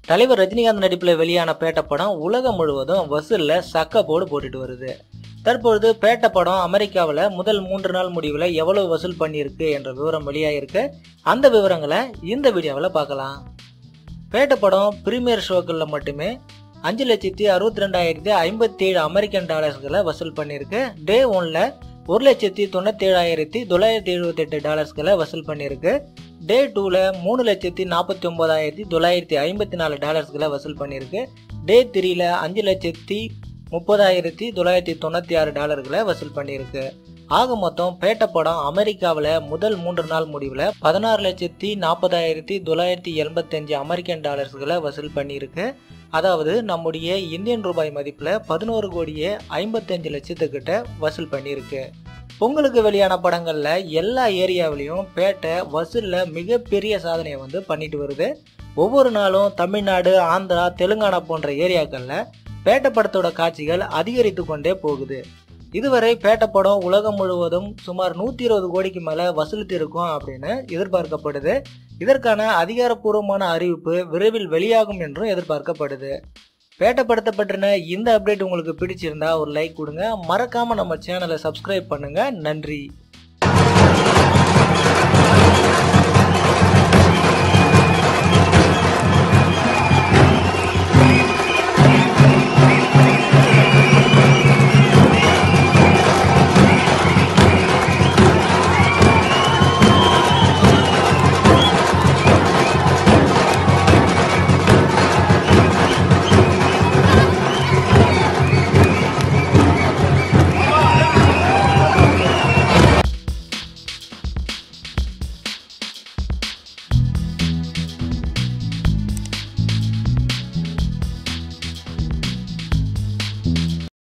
தலைவர் ரஜினிகாந்த் நடிப்பில் வெளியான பேட்ட படம் உலகம் முழுவதும் வசூல்ல சக்க போடு போட்டுட்டு வருது. தற்பொழுது பேட்ட படம் அமெரிக்காவில் முதல் 3 நாள் முடிவில் எவ்வளவு வசூல் பண்ணியிருக்கு என்ற விவரம் வெளியாயிருக்கு. அந்த விவரங்களை இந்த வீடியோவில் பார்க்கலாம். பேட்ட படம் பிரீமியர் ஷோக்களில் மட்டுமே 5,62,057 அமெரிக்கன் டாலர்ஸ்களை வசூல் பண்ணியிருக்கு. டே 1ல 1,97,978 டாலர்ஸ்களை வசூல் பண்ணியிருக்கு. டே 2ல 3,49,954 டாலர்ஸ்களை வசூல் பண்ணியிருக்கு. டே 3ல 5,30,996 டாலர்களை வசூல் பண்ணியிருக்கு. ஆக மொத்தம் பேட்ட படம் அமெரிக்காவில் முதல் 3 நாள் முடிவில் 16,40,985 அமெரிக்கன் டாலர்ஸ்களை வசூல் பண்ணியிருக்கு. அதாவது நம்முடைய இந்தியன் ரூபாய் மதிப்பில் 11,55,00,000 வசூல் பண்ணியிருக்கு. பொங்கலுக்கு வெளியான படங்கள்ல எல்லா ஏரியாவிலையும் பேட்டை வசூல்ல மிகப்பெரிய சாதனையை பண்ணிட்டு வருது. ஒவ்வொரு நாளும் தமிழ்நாடு, ஆந்திரா, தெலுங்கானா போன்ற ஏரியாக்கள்ல பேட்ட படத்தோட காட்சிகள் அதிகரித்து கொண்டே போகுது. இதுவரை பேட்ட படம் உலகம் முழுவதும் சுமார் 120 கோடிக்கு மேல வசூலித்து இருக்கும் அப்படின்னு எதிர்பார்க்கப்படுது. இதற்கான அதிகாரப்பூர்வமான அறிவிப்பு விரைவில் வெளியாகும் என்றும் எதிர்பார்க்கப்படுது. பேட்ட படத்தை பற்றின இந்த அப்டேட் உங்களுக்கு பிடிச்சிருந்தா ஒரு லைக் கொடுங்க. மறக்காம நம்ம சேனலை சப்ஸ்கிரைப் பண்ணுங்க. நன்றி.